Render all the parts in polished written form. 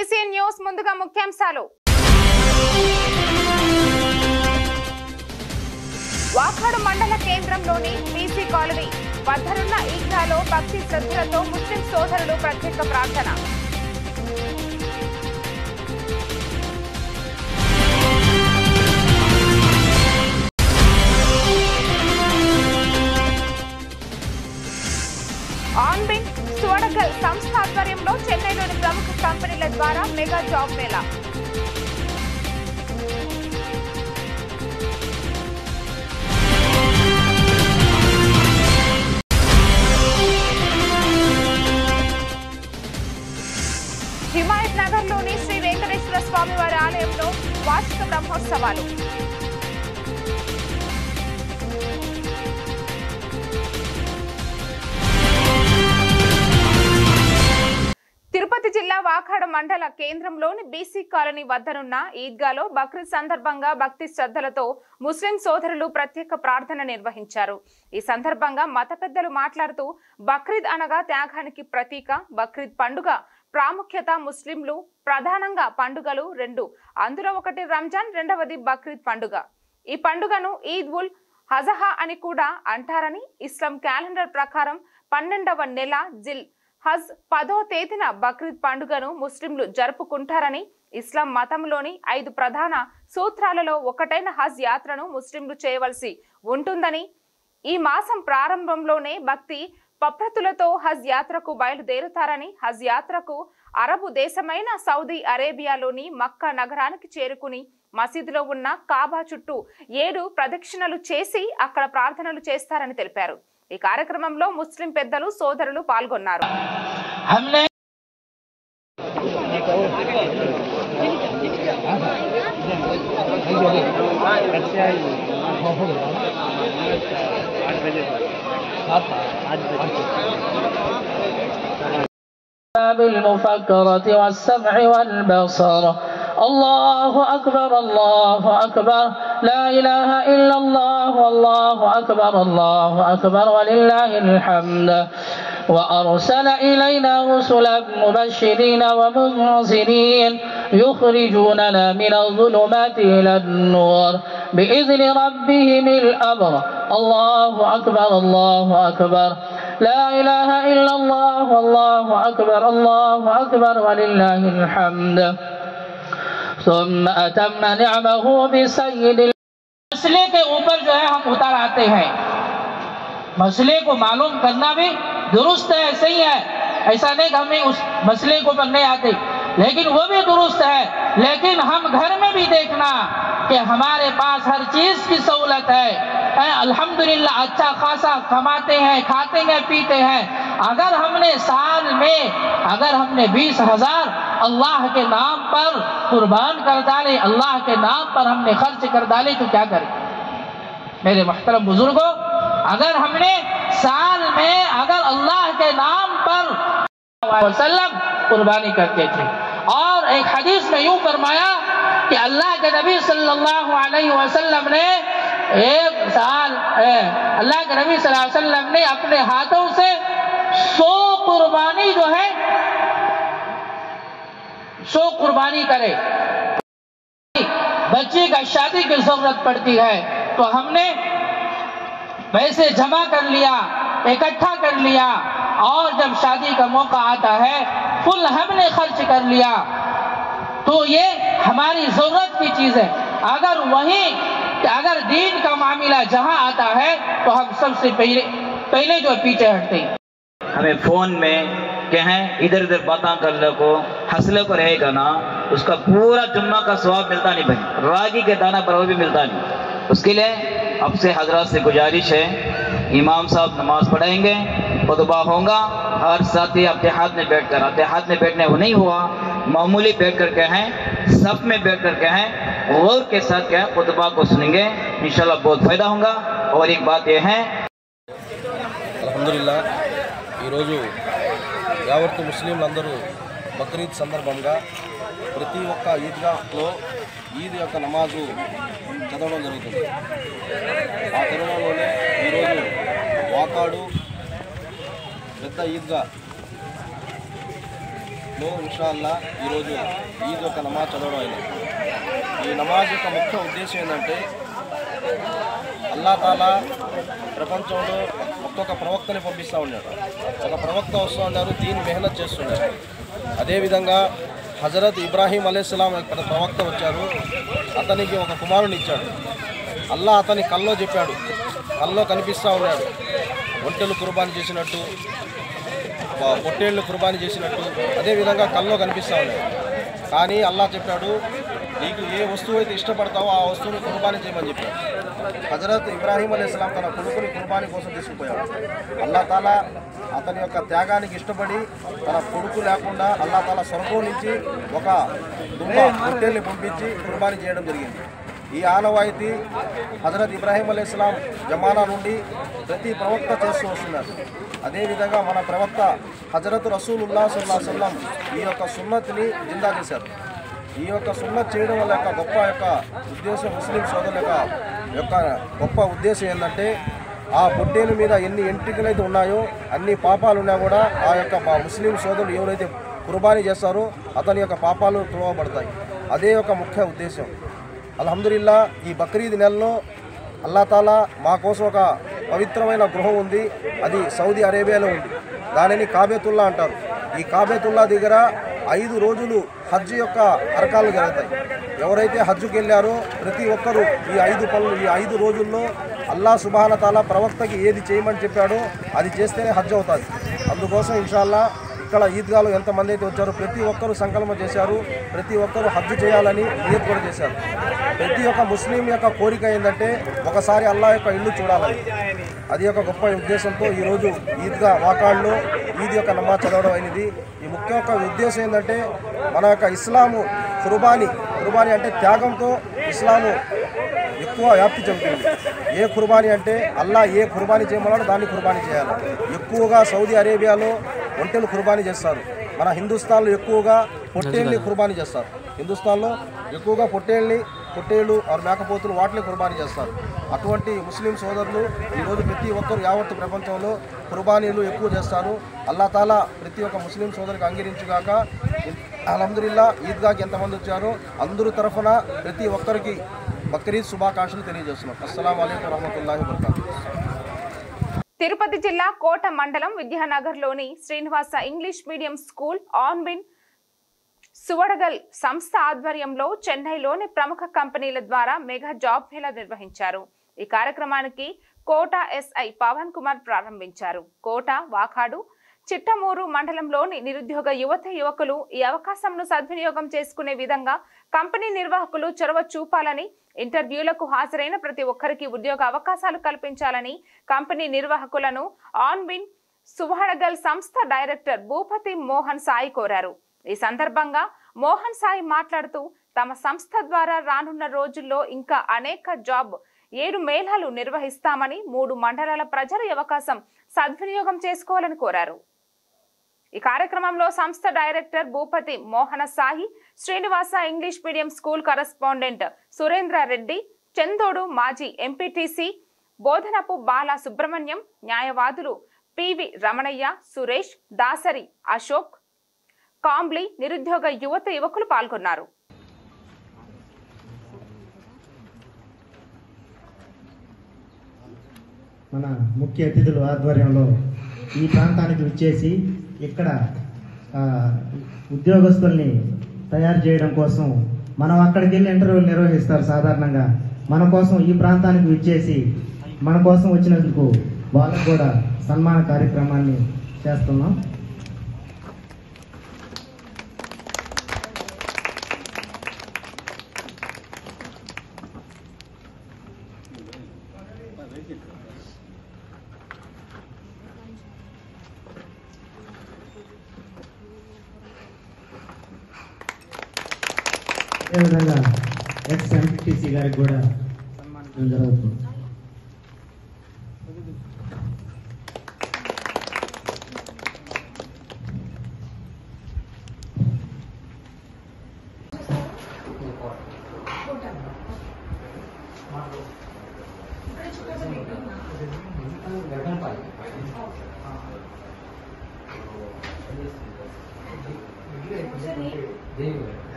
BCN news ముందుగా ముఖ్యాంశాలు. వాకాడు మండల కేంద్రంలోని బీసీ కాలనీ వద్దనున్న ఈద్గాలో భక్తి శ్రద్ధలతో ముస్లిం సోదరులు ప్రత్యేక ప్రార్థన. ఆన్బిన్ స్వడగల్ సంస్థ ఆధ్వర్యంలో చెన్నైలోని ప్రముఖ కంపెనీల ద్వారా మెగా జాబ్ మేళా. హిమాయత్ నగర్ లోని శ్రీ వెంకటేశ్వర స్వామి వారి ఆలయంలో వార్షిక బ్రహ్మోత్సవాలు. తిరుపతి జిల్లా వాకాడు మండల కేంద్రంలోని బీసీ కాలనీ వద్దనున్న ఈద్గాలో బక్రీద్ సందర్భంగా భక్తి శ్రద్ధలతో ముస్లిం సోదరులు ప్రత్యేక ప్రార్థన నిర్వహించారు. ఈ సందర్భంగా మత పెద్దలు మాట్లాడుతూ బక్రీద్ అనగా త్యాగానికి ప్రతీక. బక్రీద్ పండుగ ప్రాముఖ్యత ముస్లింలు ప్రధానంగా పండుగలు రెండు, అందులో ఒకటి రంజాన్, రెండవది బక్రీద్ పండుగ. ఈ పండుగను ఈద్ ఉల్ అజహా అని కూడా అంటారని, ఇస్లాం క్యాలెండర్ ప్రకారం 12వ నెల జిల్ హజ్ 10వ తేదీన బక్రీద్ పండుగను ముస్లింలు జరుపుకుంటారని, ఇస్లాం మతంలోని 5 ప్రధాన సూత్రాలలో ఒకటైన హజ్ యాత్రను ముస్లింలు చేయవలసి ఉంటుందని, ఈ మాసం ప్రారంభంలోనే భక్తి పప్రతులతో హజ్ యాత్రకు బయలుదేరుతారని, హజ్ యాత్రకు అరబు దేశమైన సౌదీ అరేబియాలోని మక్కా నగరానికి చేరుకుని మసీదులో ఉన్న కాబా చుట్టూ 7 ప్రదక్షిణలు చేసి అక్కడ ప్రార్థనలు చేస్తారని తెలిపారు. ఈ కార్యక్రమంలో ముస్లిం పెద్దలు సోదరులు పాల్గొన్నారు. بالمفكرة والسمع والبصر. الله أكبر الله أكبر لا إله إلا الله والله أكبر الله أكبر ولله الحمد. وأرسل إلينا رسلا مبشرين ومنذرين يخرجوننا من الظلمات إلى النور بإذن ربهم الأمر. الله أكبر الله أكبر لا إله إلا الله والله أكبر الله أكبر ولله الحمد. ثم أتم نعمه بسيد. मसले के ऊपर जो है हम उतर आते हैं, मसले को मालूम करना भी दुरुस्त है, सही है, ऐसा नहीं कि हमें उस मसले को ऊपर नहीं आते, लेकिन वो भी दुरुस्त है। लेकिन हम घर में भी देखना कि हमारे पास हर चीज की सहूलत है, अल्हम्दुलिल्लाह अच्छा खासा कमाते हैं, खाते हैं, पीते हैं। अगर हमने साल में 20,000 अल्लाह के नाम पर कुर्बान कर डाले, अल्लाह के नाम पर हमने खर्च कर डाले, तो क्या करें मेरे मुहतरम बुजुर्गों? अगर हमने साल में अल्लाह के नाम पर वसल्लम कुर्बानी करते थे, और एक हदीस में यूं फरमाया कि अल्लाह के नबी सल्लल्लाहु अलैहि वसल्लम ने एक साल अल्लाह के नबी सल्लल्लाहु अलैहि वसल्लम ने अपने हाथों से 100 कुर्बानी जो है 100 कुर्बानी करे। बच्चे का शादी की जरूरत पड़ती है तो हमने पैसे जमा कर लिया, इकट्ठा कर लिया, और जब शादी का मौका आता है फुल हमने खर्च कर लिया, तो ये हमारी जरूरत की चीज है। अगर दीन का मामला जहां आता है तो हम सबसे पहले जो पीछे हटते हैं। हमें फोन में कहें इधर उधर बातें कर लो को हंसले को रहेगा ना, उसका पूरा जुम्मा का स्वाब मिलता नहीं भाई, रागी के दाना पर वो भी मिलता नहीं। उसके लिए अब से हजरत से गुजारिश है, इमाम साहब नमाज पढ़ाएंगे, खुतबा होगा, हर साथी अपने हाथ में बैठने वो नहीं हुआ, मामूली बैठ कर के हैं, सफ में बैठ कर के हैं, गौर के साथ क्या खुतबा को सुनेंगे, इंशाल्लाह बहुत फायदा होगा। और एक बात यह है, అల్హమ్దులిల్లాహ్ ఈరోజు యావత్తు ముస్లింలందరూ బక్రీద్ సందర్భంగా ప్రతి ఒక్క ఈద్గాలో ఈద్ యొక్క నమాజు చదవడం జరుగుతుంది. ఆ తరుణంలోనే ఈరోజు వాకాడు పెద్ద ఈద్గా ఇన్షాల్లా ఈరోజు ఈద్ యొక్క నమాజ్ చదవడం అయింది. ఈ నమాజ్ యొక్క ముఖ్య ఉద్దేశం ఏంటంటే అల్లా తాలా ప్రపంచంలో ఒక్కొక్క ప్రవక్తని పంపిస్తూ ఉన్నాడు. ఒక ప్రవక్త వస్తూ ఉన్నారు, దీన్ని మెహనత్ చేస్తున్నారు. అదేవిధంగా హజరత్ ఇబ్రాహీం అలైహిస్సలాం ఇక్కడ ప్రవక్త వచ్చారు, అతనికి ఒక కుమారుని ఇచ్చాడు. అల్లా అతని కల్లో చెప్పాడు, కల్లో కనిపిస్తూ ఉన్నాడు, ఒంటెలు కుర్బానీ చేసినట్టు, పొట్టేళ్ళు కుర్బానీ చేసినట్టు అదేవిధంగా కల్లో కనిపిస్తూ ఉన్నాడు. కానీ అల్లా చెప్పాడు, నీకు ఏ వస్తువు అయితే ఇష్టపడతావో ఆ వస్తువుని కుర్బానీ చేయమని చెప్పాడు. హజరత్ ఇబ్రాహీం అలైహిస్సలాం తన కొడుకుని కుర్బానీ కోసం తీసుకుపోయాడు. అల్లా తాలా అతని యొక్క త్యాగానికి ఇష్టపడి తన కొడుకు లేకుండా అల్లా తాలా స్వర్గం నుంచి ఒక పొట్టేల్ని పంపించి కుర్బానీ చేయడం జరిగింది. ఈ ఆనవాయితీ హజరత్ ఇబ్రాహీం అలైహిస్సలాం జమానా నుండి ప్రతి ప్రవక్త చేస్తూ వస్తున్నారు. అదేవిధంగా మన ప్రవక్త హజరత్ రసూలుల్లాహ్ సల్లల్లాహు అలైహి వసల్లం ఈ యొక్క సున్నత్ని జిందా చేశారు. ఈ యొక్క సున్నత్ చేయడం వల్ల గొప్ప ఉద్దేశం, ముస్లిం సోదరుల యొక్క గొప్ప ఉద్దేశం ఏంటంటే ఆ పొట్టేలు మీద ఎన్ని ఎంట్రికలైతే ఉన్నాయో అన్ని పాపాలు ఉన్నా కూడా ఆ యొక్క ముస్లిం సోదరులు ఎవరైతే కుర్బానీ చేస్తారో అతని యొక్క పాపాలు తుడవబడతాయి. అదే ఒక ముఖ్య ఉద్దేశం. అల్హమ్దులిల్లా ఈ బక్రీద్ నెలలో అల్లా తాలా మా కోసం ఒక పవిత్రమైన గృహం ఉంది, అది సౌదీ అరేబియాలో ఉంది. దానిని కాబేతుల్లా అంటారు. ఈ కాబేతుల్లా దగ్గర 5 రోజులు హజ్ యొక్క అరకాలు జరుగుతాయి. ఎవరైతే హజ్జుకి వెళ్ళారో ప్రతి ఒక్కరూ ఈ 5 రోజుల్లో అల్లా సుబ్హాన తాలా ప్రవక్తకి ఏది చేయమని చెప్పాడో అది చేస్తేనే హజ్ అవుతుంది. అందుకోసం ఇన్షాల్లా ఇక్కడ ఈద్గాలో ఎంతమంది అయితే వచ్చారో ప్రతి ఒక్కరూ సంకల్పం చేశారు, ప్రతి ఒక్కరూ హజ్ చేయాలని నియత్ కూడా చేశారు. ప్రతి ఒక్క ముస్లిం యొక్క కోరిక ఏంటంటే ఒకసారి అల్లా యొక్క ఇల్లు చూడాలని. అది ఒక గొప్ప ఉద్దేశంతో ఈరోజు ఈద్గా వాకాళ్ళలో ఈద్ యొక్క నమాజ్ చదవడం అయినది. ఈ ముఖ్య యొక్క ఉద్దేశం ఏంటంటే మన యొక్క ఇస్లాము కుర్బానీ అంటే త్యాగంతో ఇస్లాము ఎక్కువ వ్యాప్తి చెందుతుంది. ఏ కుర్బానీ అంటే అల్లా ఏ కుర్బానీ చేయమన్నాడో దాన్ని కుర్బానీ చేయాలి. ఎక్కువగా సౌదీ అరేబియాలో ఒంటెలు కుర్బానీ చేస్తారు. మన హిందుస్థాన్లో ఎక్కువగా పొట్టేళ్ళని కుర్బానీ చేస్తారు. హిందుస్థాన్లో ఎక్కువగా పొట్టేళ్ళు మేకపోతులు వాటిని కుర్బానీ చేస్తారు. అటువంటి ముస్లిం సోదరులు ఈరోజు ప్రతి ఒక్కరు యావత్తు ప్రపంచంలో కుర్బానీలు ఎక్కువ చేస్తారు. అల్లా తాలా ప్రతి ఒక్క ముస్లిం సోదరికి అంగీరించుగాక. అల్హమ్దులిల్లా ఈద్గాకి ఎంతమంది వచ్చారో అందరూ తరఫున ప్రతి ఒక్కరికి బక్రీద్ శుభాకాంక్షలు తెలియజేస్తున్నాం. అస్సలాము అలైకుం వరహ్మతుల్లాహి వబరకాతుహు. తిరుపతి జిల్లా కోట మండలం విద్యానగర్లోని శ్రీనివాస ఇంగ్లీష్ మీడియం స్కూల్ ఆన్విన్ సువడగల్ సంస్థ ఆధ్వర్యంలో చెన్నైలోని ప్రముఖ కంపెనీల ద్వారా మెగా జాబ్ మేళా నిర్వహించారు. ఈ కార్యక్రమానికి కోట ఎస్ఐ పవన్ కుమార్ ప్రారంభించారు. కోట, వాకాడు, చిట్టమూరు మండలంలోని నిరుద్యోగ యువకులు ఈ అవకాశంను సద్వినియోగం చేసుకునే విధంగా కంపెనీ నిర్వాహకులు చొరవ చూపాలని, ఇంటర్వ్యూలకు హాజరైన ప్రతి ఒక్కరికి ఉద్యోగ అవకాశాలు కల్పించాలని కంపెనీ నిర్వాహకులను ఆన్విన్ సువడగల్ సంస్థ డైరెక్టర్ భూపతి మోహన్ సాయి కోరారు. ఈ సందర్భంగా మోహన్ సాయి మాట్లాడుతూ తమ సంస్థ ద్వారా రానున్న రోజుల్లో ఇంకా అనేక జాబ్ 7 మేళాలు నిర్వహిస్తామని, 3 మండలాల ప్రజలు ఈ అవకాశం సద్వినియోగం చేసుకోవాలని కోరారు. ఈ కార్యక్రమంలో సంస్థ director Bhupathi Mohana Sai, Srinivasa English medium school correspondent Surendra Reddy, Chandodu మాజీ ఎంపీటీసీ బోధనపు బాల సుబ్రహ్మణ్యం, న్యాయవాదులు పివి రమణయ్య, సురేష్, దాసరి అశోక్, కాంబ్లీ, నిరుద్యోగ యువకులు పాల్గొన్నారు. మన ముఖ్య అతిథుల ఆధ్వర్యంలో ఈ ప్రాంతానికి విచ్చేసి ఇక్కడ ఉద్యోగస్తుల్ని తయారు చేయడం కోసం మనం అక్కడికి వెళ్ళి ఇంటర్వ్యూలు నిర్వహిస్తారు. సాధారణంగా మన కోసం ఈ ప్రాంతానికి విచ్చేసి మన కోసం వచ్చినందుకు వాళ్ళకు కూడా సన్మాన కార్యక్రమాన్ని చేస్తున్నాం. అదేవిధంగా ఎక్స్ ఎంపీటీసీ గారికి కూడా సన్మానించడం జరుగుతుంది.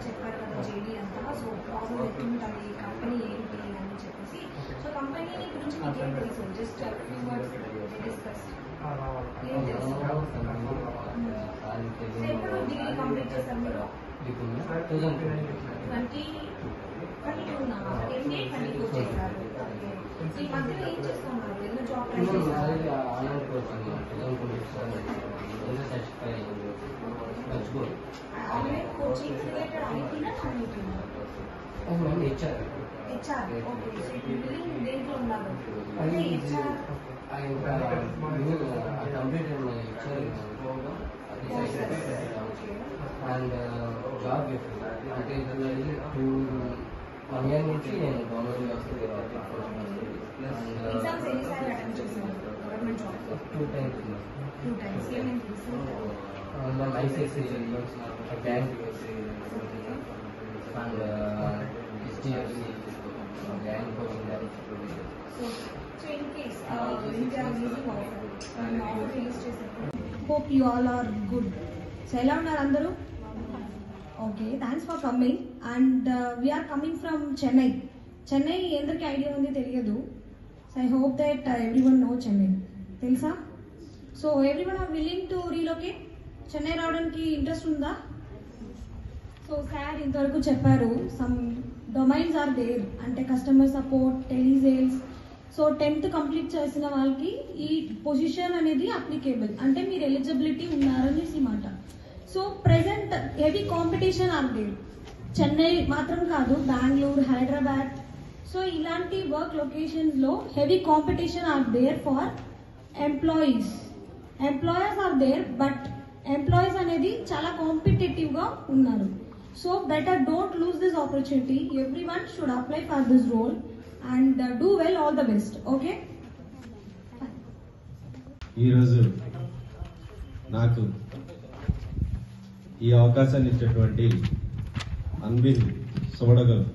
చెప్పారు కదా జేడీ అంతా. సో ప్రాసెస్ ఎట్లుంటుంది, కంపెనీ ఏంటి అని చెప్పేసి. సో కంపెనీ గురించి మీకేం తెలుసు? Just few words discuss. ఎప్పుడు డిగ్రీ కంప్లీట్ చేస్తారు మీరు? 2022 చేశారు. ఈ మధ్యలో ఏం చేస్తున్నారు? ఏదో జాబ్ ట్రై చేస్తారు? ఆన్లైన్ కోచింగ్ రిలేటెడ్ ఐటీనా నాన్ ఐటీనా? హెచ్ఆర్. ఓకే. సో బిల్లింగ్ దేంట్లో ఉన్నారు? అంటే హెచ్ఆర్ అండ్ జాబ్ అంటే 1 year నుంచి నేను గవర్నమెంట్ వస్తుంది ఎగ్జామ్స్ ఎన్నిసార్లు అటెంప్ట్ చేశారు? Government job 2 times. 2 times. ఏమేమి తీసుకుంటారు? ICICI bank and HDFC bank So in case they are releasing offer, when offer release చేశారు. Hope you all are good. So ఎలా ఉన్నారు అందరూ? Okay, thanks for coming. And we are coming from Chennai. Chennai ఎందరికి idea ఉంది తెలియదు. So I hope that everyone know Chennai. తెలుసా? So everyone are willing to relocate? Chennai రావడానికి interest ఉందా? సో సార్ ఇంతవరకు చెప్పారు సమ్ డొమైన్స్ ఆర్ దేర్, అంటే customer support, telesales. So 10th complete చేసిన వాళ్ళకి ఈ పొజిషన్ అనేది అప్లికేబుల్, అంటే మీరు ఎలిజిబిలిటీ ఉన్నారనేసి మాట. So present heavy competition are there. Chennai మాత్రం కాదు, బెంగళూరు, హైదరాబాద్. సో ఇలాంటి వర్క్ లొకేషన్స్లో heavy competition are there for employees. Employers are there, but employees అనేది చాలా కాంపిటేటివ్గా ఉన్నారు. So better don't lose this opportunity. Everyone should apply for this role and do well. All the best. Okay. ఈరోజు నాకు ఈ అవకాశాన్ని ఇచ్చినటువంటి అన్బిన్ సోడగల్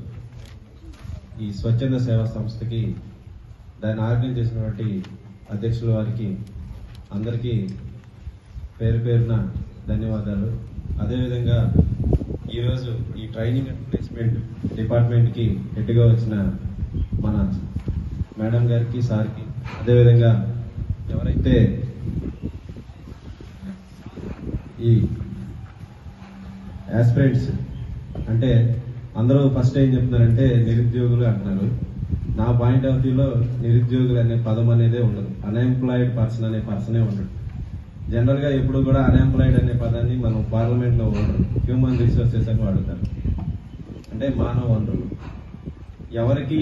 ఈ స్వచ్ఛంద సేవా సంస్థకి, దాన్ని ఆర్గనైజ్ చేసినటువంటి అధ్యక్షుల వారికి అందరికీ పేరు పేరున ధన్యవాదాలు. అదేవిధంగా ఈరోజు ఈ ట్రైనింగ్ అండ్ ప్లేస్మెంట్ డిపార్ట్మెంట్కి హెడ్గా వచ్చిన మన మేడం గారికి, సార్కి, అదేవిధంగా ఎవరైతే ఈ యాస్పిరెంట్స్ అంటే అందరూ ఫస్ట్ ఏం చెప్తున్నారంటే నిరుద్యోగులు అంటున్నారు. నా పాయింట్ ఆఫ్ వ్యూలో నిరుద్యోగులు అనే పదం అనేదే ఉండదు. అన్ఎంప్లాయిడ్ పర్సన్ అనే పర్సనే ఉండదు. జనరల్గా ఎప్పుడు కూడా అన్ఎంప్లాయిడ్ అనే పదాన్ని మనం పార్లమెంట్లో వాడరు, హ్యూమన్ రిసోర్సెస్ అని వాడుతారు. అంటే మానవ వనరులు. ఎవరికి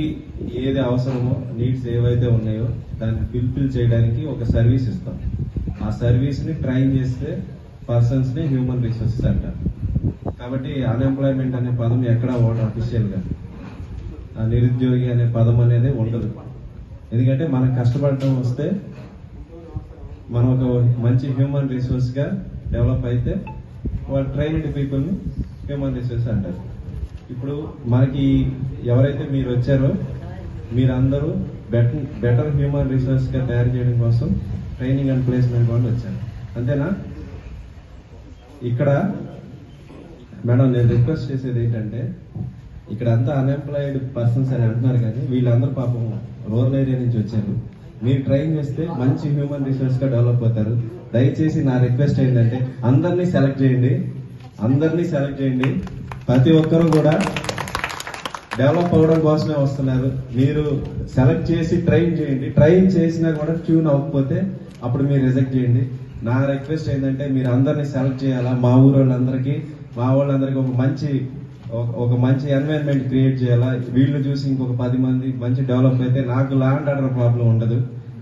ఏది అవసరమో, నీడ్స్ ఏవైతే ఉన్నాయో దాన్ని ఫుల్ఫిల్ చేయడానికి ఒక సర్వీస్ ఇస్తాం. ఆ సర్వీస్ని ట్రైన్ చేస్తే పర్సన్స్ని హ్యూమన్ రిసోర్సెస్ అంటారు. కాబట్టి అన్ఎంప్లాయ్మెంట్ అనే పదం ఎక్కడా వాడరు అఫీషియల్గా. ఆ నిరుద్యోగి అనే పదం అనేది ఉండదు. ఎందుకంటే మనకు కష్టపడటం వస్తే మనం ఒక మంచి హ్యూమన్ రిసోర్స్గా డెవలప్ అయితే వాళ్ళు ట్రైన్డ్ పీపుల్ని హ్యూమన్ రిసోర్స్ అంటారు. ఇప్పుడు మనకి ఎవరైతే మీరు వచ్చారో మీరందరూ బెటర్ హ్యూమన్ రిసోర్స్గా తయారు చేయడం కోసం ట్రైనింగ్ అండ్ ప్లేస్మెంట్ వాళ్ళు వచ్చారు. అంతేనా? ఇక్కడ మేడం నేను రిక్వెస్ట్ చేసేది ఏంటంటే, ఇక్కడ అంతా అన్ఎంప్లాయిడ్ పర్సన్స్ అని అంటున్నారు, కానీ వీళ్ళందరూ పాపం రూరల్ ఏరియా నుంచి వచ్చారు. మీరు ట్రైన్ చేస్తే మంచి హ్యూమన్ రిసోర్స్ గా డెవలప్ అవుతారు. దయచేసి నా రిక్వెస్ట్ ఏంటంటే అందరినీ సెలెక్ట్ చేయండి. ప్రతి ఒక్కరూ కూడా డెవలప్ అవ్వడం కోసమే వస్తున్నారు. మీరు సెలెక్ట్ చేసి ట్రైన్ చేయండి. ట్రైన్ చేసినా కూడా ట్యూన్ అవ్వకపోతే అప్పుడు మీరు రిజెక్ట్ చేయండి. నా రిక్వెస్ట్ ఏంటంటే మీరు అందరినీ సెలెక్ట్ చేయాలా. మా వాళ్ళందరికీ ఒక మంచి ఎన్వైరన్మెంట్ క్రియేట్ చేయాలా. వీళ్ళు చూసి ఇంకొక 10 మంది మంచి డెవలప్ అయితే నాకు ల్యాండ్ ఆర్డర్ ప్రాబ్లం ఉండదు.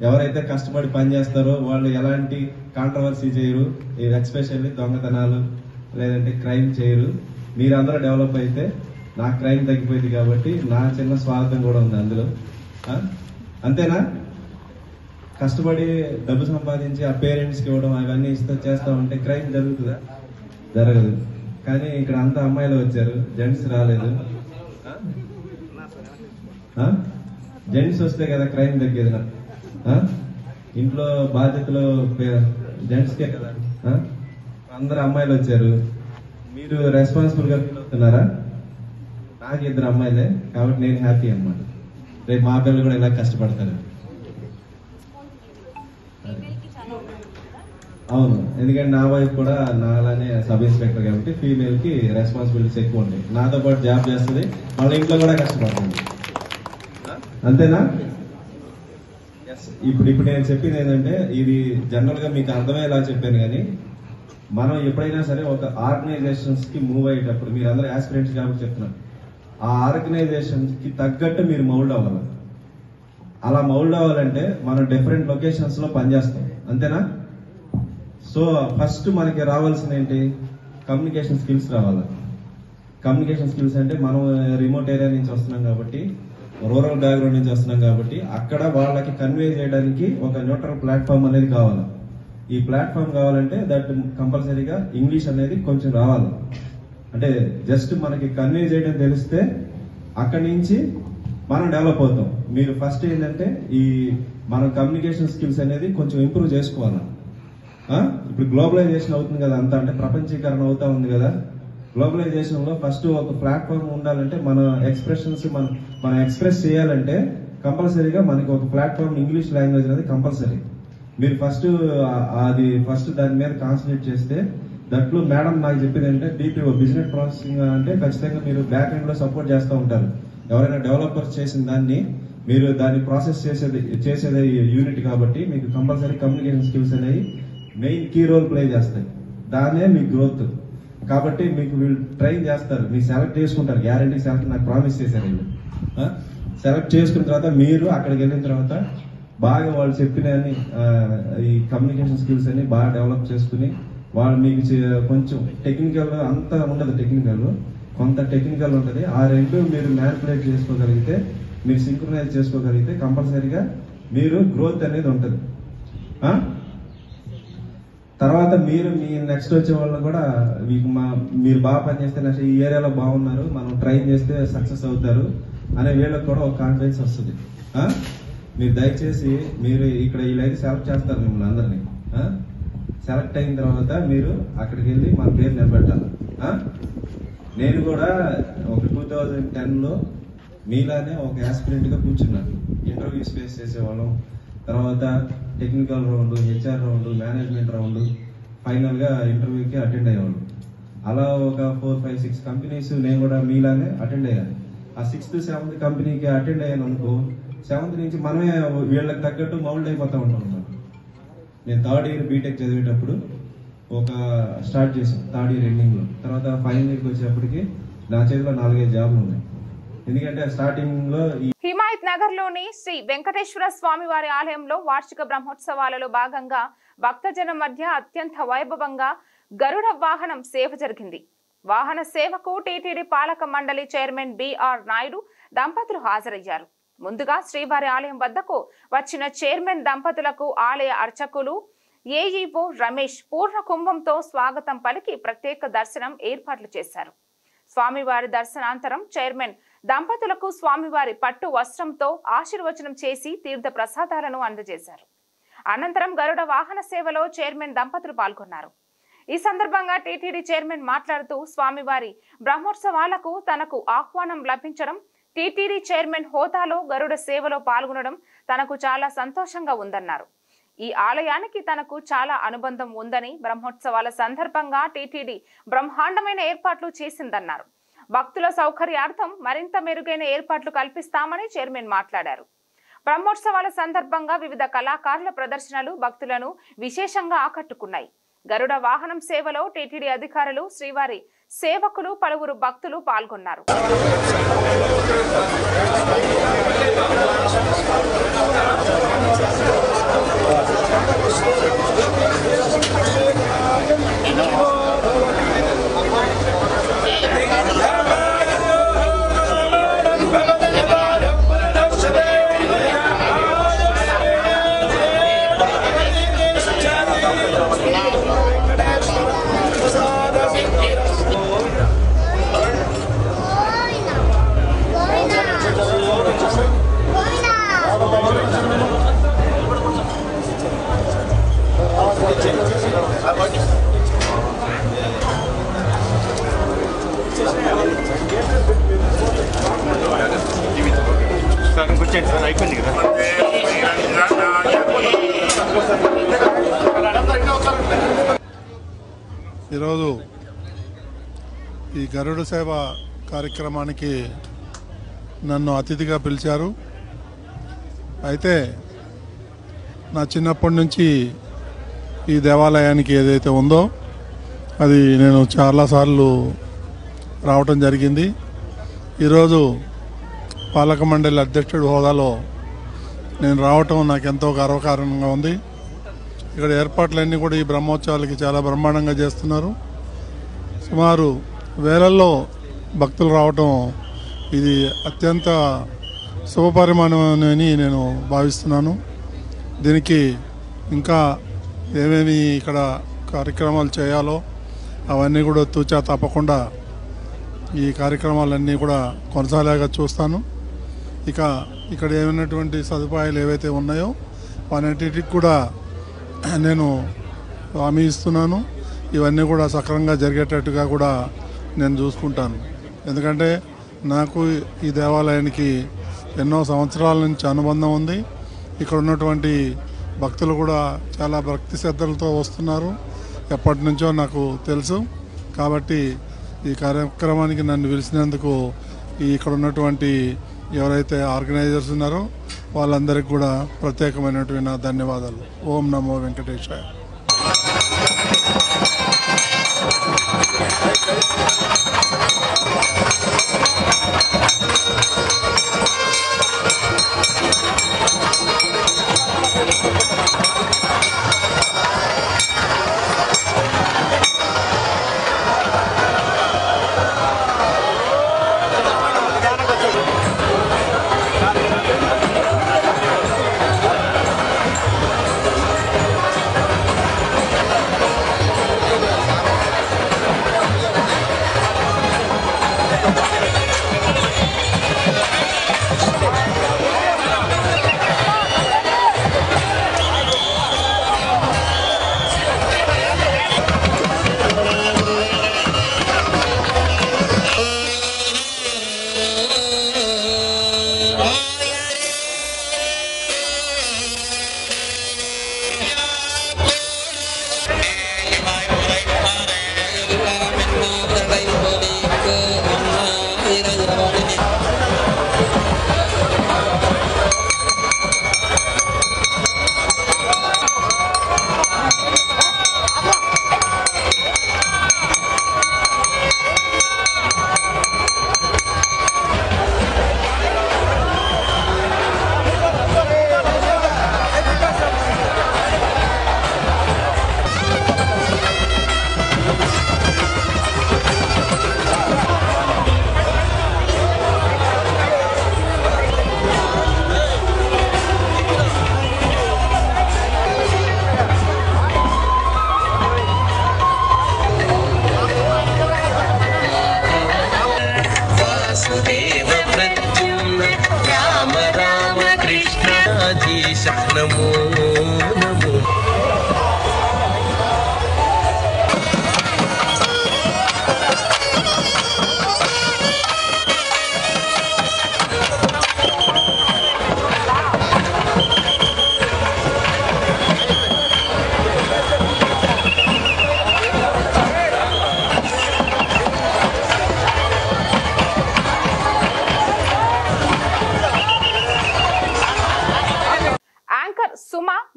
ఎవరైతే కష్టపడి పనిచేస్తారో వాళ్ళు ఎలాంటి కాంట్రవర్సీ చేయరు, ఎస్పెషల్లీ దొంగతనాలు లేదంటే క్రైమ్ చేయరు. మీరందరూ డెవలప్ అయితే నా క్రైమ్ తగ్గిపోయింది. కాబట్టి నా చిన్న స్వార్థం కూడా ఉంది అందులో. అంతేనా? కష్టపడి డబ్బు సంపాదించి ఆ పేరెంట్స్కి ఇవ్వడం అవన్నీ చేస్తా ఉంటే క్రైమ్ జరుగుతుందా? జరగదు. కానీ ఇక్కడ అంతా అమ్మాయిలు వచ్చారు, జెంట్స్ రాలేదు. జెంట్స్ వస్తే కదా క్రైమ్ తగ్గేది. ఇంట్లో బాధ్యతలు జెంట్స్కే కదా. అందరు అమ్మాయిలు వచ్చారు, మీరు రెస్పాన్సిబుల్ గా ఫీల్ అవుతున్నారా? నాకు 2 అమ్మాయిలే కాబట్టి నేను హ్యాపీ అన్నమాట. రేపు మా పిల్లలు కూడా ఇలా కష్టపడతారు. అవును, ఎందుకంటే నా వైఫ్ కూడా నాలానే సబ్ ఇన్స్పెక్టర్ కాబట్టి ఫీమేల్ కి రెస్పాన్సిబిలిటీస్ ఎక్కువ ఉంటాయి. నాతో పాటు జాబ్ చేస్తుంది, మళ్ళీ ఇంట్లో కూడా కష్టపడుతుంది. అంతేనా? ఇప్పుడు నేను చెప్పింది ఏంటంటే ఇది జనరల్ గా మీకు అర్థమయ్యేలా చెప్పాను. కానీ మనం ఎప్పుడైనా సరే ఒక ఆర్గనైజేషన్స్ కి మూవ్ అయ్యేటప్పుడు, మీరు అందరూ ఆస్పిరెంట్స్ కాబట్టి చెప్తున్నారు, ఆ ఆర్గనైజేషన్ కి తగ్గట్టు మీరు మౌల్డ్ అవ్వాలి. అలా మౌల్డ్ అవ్వాలంటే మనం డిఫరెంట్ లొకేషన్స్ లో పనిచేస్తాం. అంతేనా? సో ఫస్ట్ మనకి రావాల్సిన ఏంటి? కమ్యూనికేషన్ స్కిల్స్ రావాలి. కమ్యూనికేషన్ స్కిల్స్ అంటే మనం రిమోట్ ఏరియా నుంచి వస్తున్నాం కాబట్టి, రూరల్ బ్యాక్గ్రౌండ్ నుంచి వస్తున్నాం కాబట్టి అక్కడ వాళ్ళకి కన్వే చేయడానికి ఒక న్యూట్రల్ ప్లాట్ఫామ్ అనేది కావాలి. ఈ ప్లాట్ఫామ్ కావాలంటే దట్ కంపల్సరీగా ఇంగ్లీష్ అనేది కొంచెం రావాలి. అంటే జస్ట్ మనకి కన్వే చేయడం తెలిస్తే అక్కడి నుంచి మనం డెవలప్ అవుతాం. మీరు ఫస్ట్ ఏంటంటే ఈ మన కమ్యూనికేషన్ స్కిల్స్ అనేది కొంచెం ఇంప్రూవ్ చేసుకోవాలి. ఇప్పుడు గ్లోబలైజేషన్ అవుతుంది కదా, అంతా అంటే ప్రపంచీకరణ అవుతా ఉంది కదా. గ్లోబలైజేషన్ లో ఫస్ట్ ఒక ప్లాట్ఫామ్ ఉండాలంటే మన ఎక్స్ప్రెషన్స్ మనం ఎక్స్ప్రెస్ చేయాలంటే కంపల్సరీగా మనకి ఒక ప్లాట్ఫామ్ ఇంగ్లీష్ లాంగ్వేజ్ అనేది కంపల్సరీ. మీరు ఫస్ట్ దాని మీద కాన్సన్ట్రేట్ చేస్తే, దట్లో మేడం నాకు చెప్పింది అంటే BPO బిజినెస్ ప్రాసెసింగ్ అంటే ఖచ్చితంగా మీరు బ్యాక్ ఎండ్ లో సపోర్ట్ చేస్తూ ఉంటారు. ఎవరైనా డెవలపర్స్ చేసిన దాన్ని మీరు దాన్ని ప్రాసెస్ చేసేది యూనిట్ కాబట్టి మీకు కంపల్సరీ కమ్యూనికేషన్ స్కిల్స్ అనేవి మెయిన్ కీ రోల్ ప్లే చేస్తాయి. దానే మీ గ్రోత్. కాబట్టి మీకు వీళ్ళు ట్రైన్ చేస్తారు, మీరు సెలెక్ట్ చేసుకుంటారు. గ్యారంటీ సెలెక్ట్ నాకు ప్రామిస్ చేశారు. వీళ్ళు సెలెక్ట్ చేసుకున్న తర్వాత మీరు అక్కడికి వెళ్ళిన తర్వాత బాగా వాళ్ళు చెప్పిన ఈ కమ్యూనికేషన్ స్కిల్స్ అన్ని బాగా డెవలప్ చేసుకుని వాళ్ళు మీకు కొంచెం టెక్నికల్ అంతా ఉండదు, టెక్నికల్ కొంత టెక్నికల్ ఉంటుంది. ఆ రెండు మీరు మ్యానిపులేట్ చేసుకోగలిగితే, మీరు సింక్రనైజ్ చేసుకోగలిగితే కంపల్సరీగా మీరు గ్రోత్ అనేది ఉంటుంది. తర్వాత మీరు మీ నెక్స్ట్ వచ్చే వాళ్ళని కూడా మీరు బాగా పనిచేస్తే నెక్స్ట్ ఈ ఏరియాలో బాగున్నారు, మనం ట్రైన్ చేస్తే సక్సెస్ అవుతారు అనే వీళ్ళకి కూడా ఒక కాన్ఫిడెన్స్ వస్తుంది. మీరు దయచేసి మీరు ఇక్కడ వీళ్ళైతే సెలెక్ట్ చేస్తారు మిమ్మల్ని అందరినీ. సెలెక్ట్ అయిన తర్వాత మీరు అక్కడికి వెళ్ళి మన పేరు నిలబెట్టాలి. నేను కూడా ఒక 2010లో మీలానే ఒక యాస్పిరెంట్ గా కూర్చున్నాను. ఇంటర్వ్యూస్ ఫేస్ చేసేవాళ్ళం, తర్వాత technical round, HR round, management round, final గా ఇంటర్వ్యూకి అటెండ్ అయ్యేవాళ్ళు. అలా ఒక 4, 5, 6 కంపెనీస్ నేను కూడా మీలానే అటెండ్ అయ్యాను. ఆ 6th, 7th కంపెనీకి అటెండ్ అయ్యాను అనుకో, 7th నుంచి మనమే వీళ్ళకి తగ్గట్టు మౌల్డ్ అయిపోతా ఉంటాం అన్నమాట. నేను 3rd ఇయర్ బీటెక్ చదివేటప్పుడు ఒక స్టార్ట్ చేశాను, 3rd ఇయర్ ఎండింగ్ లో. తర్వాత ఫైనల్ ఇయర్కి వచ్చేప్పటికి నా చేతిలో 4-5 జాబ్లు ఉన్నాయి. ఎందుకంటే స్టార్టింగ్ లో హిమాయత్ నగర్ లోని శ్రీ వెంకటేశ్వర స్వామి వారి ఆలయంలో వార్షిక బ్రహ్మోత్సవాలలో భాగంగా భక్తజనం మధ్య అత్యంత వైభవంగా గరుడ వాహనం సేవ జరిగింది. వాహన సేవకు టీటీడీ పాలక మండలి చైర్మన్ BR నాయుడు దంపతులు హాజరయ్యారు. ముందుగా శ్రీవారి ఆలయం వద్దకు వచ్చిన చైర్మన్ దంపతులకు ఆలయ అర్చకులు AEO రమేష్ పూర్ణ కుంభంతో స్వాగతం పలికి ప్రత్యేక దర్శనం ఏర్పాట్లు చేశారు. స్వామివారి దర్శనాంతరం చైర్మన్ దంపతులకు స్వామివారి పట్టు వస్త్రంతో ఆశీర్వచనం చేసి తీర్థ ప్రసాదాలను అందజేశారు. అనంతరం గరుడ వాహన సేవలో చైర్మన్ దంపతులు పాల్గొన్నారు. ఈ సందర్భంగా టీటీడీ చైర్మన్ మాట్లాడుతూ స్వామివారి బ్రహ్మోత్సవాలకు తనకు ఆహ్వానం లభించడం, టీటీడీ చైర్మన్ హోదాలో గరుడ సేవలో పాల్గొనడం తనకు చాలా సంతోషంగా ఉందన్నారు. ఈ ఆలయానికి తనకు చాలా అనుబంధం ఉందని, బ్రహ్మోత్సవాల సందర్భంగా టీటీడీ బ్రహ్మాండమైన ఏర్పాట్లు చేసిందన్నారు. భక్తుల సౌకర్యార్థం మరింత మెరుగైన ఏర్పాట్లు కల్పిస్తామని చైర్మన్ మాట్లాడారు. బ్రహ్మోత్సవాల సందర్భంగా వివిధ కళాకారుల ప్రదర్శనలు భక్తులను విశేషంగా ఆకట్టుకున్నాయి. గరుడ వాహనం సేవలో టీటీడీ అధికారులు, శ్రీవారి సేవకులు, పలువురు భక్తులు పాల్గొన్నారు. ఈరోజు ఈ గరుడ సేవ కార్యక్రమానికి నన్ను అతిథిగా పిలిచారు. అయితే నా చిన్నప్పటి నుంచి ఈ దేవాలయానికి ఏదైతే ఉందో అది నేను చాలాసార్లు రావటం జరిగింది. ఈరోజు పాలక మండలి అధ్యక్షుడి హోదాలో నేను రావటం నాకు ఎంతో గర్వకారణంగా ఉంది. ఇక్కడ ఏర్పాట్లన్నీ కూడా ఈ బ్రహ్మోత్సవాలకి చాలా బ్రహ్మాండంగా చేస్తున్నారు. సుమారు వేలల్లో భక్తులు రావటం ఇది అత్యంత శుభపరిమాణమని నేను భావిస్తున్నాను. దీనికి ఇంకా ఏమేమి ఇక్కడ కార్యక్రమాలు చేయాలో అవన్నీ కూడా తూచా తప్పకుండా ఈ కార్యక్రమాలన్నీ కూడా కొనసాగేలా చూస్తాను. ఇక్కడ ఏమైనటువంటి సదుపాయాలు ఏవైతే ఉన్నాయో వాటన్నిటికి కూడా నేను హామీ ఇస్తున్నాను. ఇవన్నీ కూడా సక్రమంగా జరిగేటట్టుగా కూడా నేను చూసుకుంటాను. ఎందుకంటే నాకు ఈ దేవాలయానికి ఎన్నో సంవత్సరాల నుంచి అనుబంధం ఉంది. ఇక్కడ ఉన్నటువంటి భక్తులు కూడా చాలా భక్తి శ్రద్ధలతో వస్తున్నారు. ఎప్పటి నుంచో నాకు తెలుసు. కాబట్టి ఈ కార్యక్రమానికి నన్ను పిలిచినందుకు ఇక్కడ ఉన్నటువంటి ఎవరైతే ఆర్గనైజర్స్ ఉన్నారో వాళ్ళందరికీ కూడా ప్రత్యేకమైనటువంటి నా ధన్యవాదాలు. ఓం నమో వెంకటేశాయ.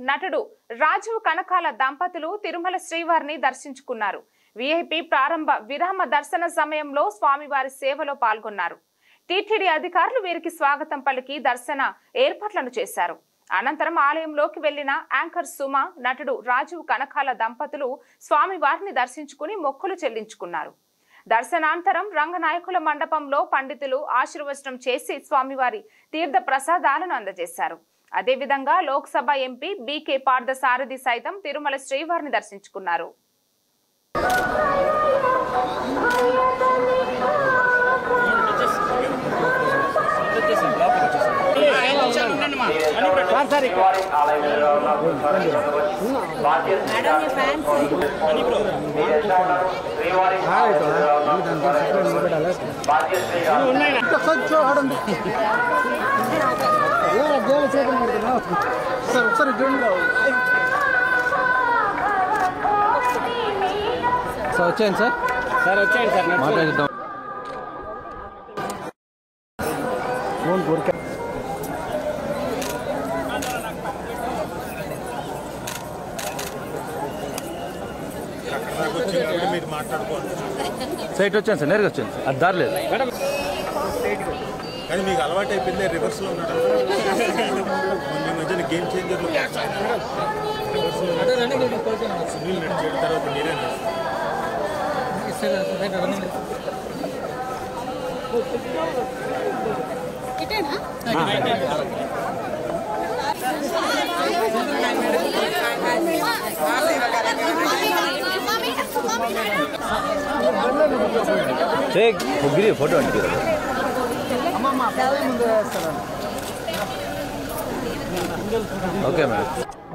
నటుడు రాజీవ్ కనకాల దంపతులు తిరుమల శ్రీవారిని దర్శించుకున్నారు. విఐపి ప్రారంభ విరామ దర్శన సమయంలో స్వామివారి సేవలో పాల్గొన్నారు. టీటీడీ అధికారులు వీరికి స్వాగతం పలికి దర్శన ఏర్పాట్లను చేశారు. అనంతరం ఆలయంలోకి వెళ్లిన యాంకర్ సుమ, నటుడు రాజీవ్ కనకాల దంపతులు స్వామివారిని దర్శించుకుని మొక్కులు చెల్లించుకున్నారు. దర్శనాంతరం రంగనాయకుల మండపంలో పండితులు ఆశీర్వచనం చేసి స్వామివారి తీర్థ ప్రసాదాలను అందజేశారు. అదేవిధంగా లోక్సభ ఎంపీ బీకే పార్థసారథి సైతం తిరుమల శ్రీవారిని దర్శించుకున్నారు. సార్ వచ్చేయండి సార్ వచ్చేయండి సార్ మాట్లాడిద్దాం ఫోన్ కోరిక మీరు మాట్లాడుకోండి సైట్ వచ్చాను సార్ నేరుగా వచ్చాను సార్ అది దారి లేదు కానీ మీకు అలవాటు అయిపోయింది రివర్స్లో ఉన్నాడు మొన్న మధ్యన గేమ్ చేంజర్లో సునీల్ నడిచేట తర్వాత మీరే ఫోటో అంటే ఓకే మేడం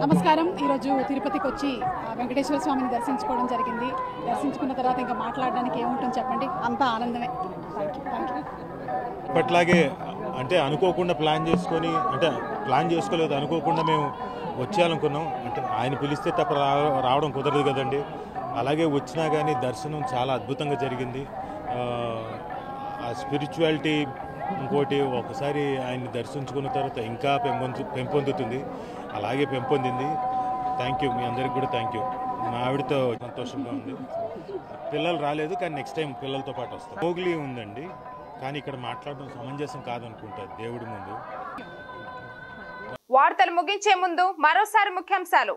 నమస్కారం. ఈరోజు తిరుపతికి వచ్చి వెంకటేశ్వర స్వామిని దర్శించుకోవడం జరిగింది. దర్శించుకున్న తర్వాత ఇంకా మాట్లాడడానికి ఏముంటుంది చెప్పండి, అంతా ఆనందమే. Thank you. ఇప్పట్లాగే అంటే అనుకోకుండా ప్లాన్ చేసుకోలేదు, అనుకోకుండా మేము వచ్చేయాలనుకున్నాం. అంటే ఆయన పిలిస్తే తప్ప రావడం కుదరదు కదండి. అలాగే వచ్చినా కానీ దర్శనం చాలా అద్భుతంగా జరిగింది. ఆ స్పిరిచువాలిటీ ఇంకోటి ఒకసారి ఆయన్ని దర్శించుకున్న తర్వాత ఇంకా పెంపొందుతుంది, అలాగే పెంపొందింది. థ్యాంక్ యూ, మీ అందరికి కూడా థ్యాంక్ యూ. మా ఆవిడతో సంతోషంగా ఉంది. పిల్లలు రాలేదు కానీ నెక్స్ట్ టైం పిల్లలతో పాటు వస్తాం. మోగిలి ఉందండి కానీ ఇక్కడ మాట్లాడడం సమంజసం కాదనుకుంటా దేవుడి ముందు. వార్తలు ముగించే ముందు మరోసారి ముఖ్యాంశాలు.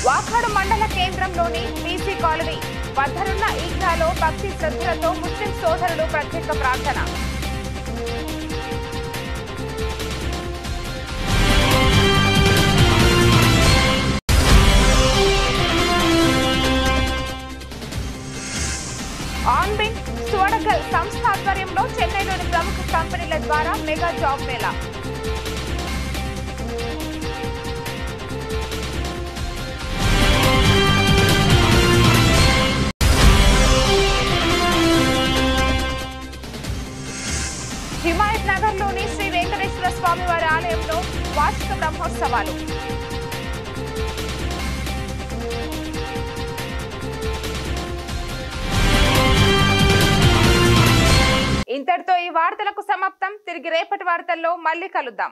వాకాడు మండల కేంద్రంలోని బీసీ కాలనీ వద్దనున్న ఈద్గాలో భక్తి శ్రద్ధలతో ముస్లిం సోదరులు ప్రత్యేక ప్రార్థన. ఆన్బిన్ స్వడగల్ సంస్థ ఆధ్వర్యంలో చెన్నైలోని ప్రముఖ కంపెనీల ద్వారా మెగా జాబ్ మేళా. హిమాయత్ నగర్ లోని శ్రీ వెంకటేశ్వర స్వామి వారి ఆలయంలో వార్షిక బ్రహ్మోత్సవాలు. ఇంతటితో ఈ వార్తలకు సమాప్తం. తిరిగి రేపటి వార్తల్లో మళ్ళీ కలుద్దాం.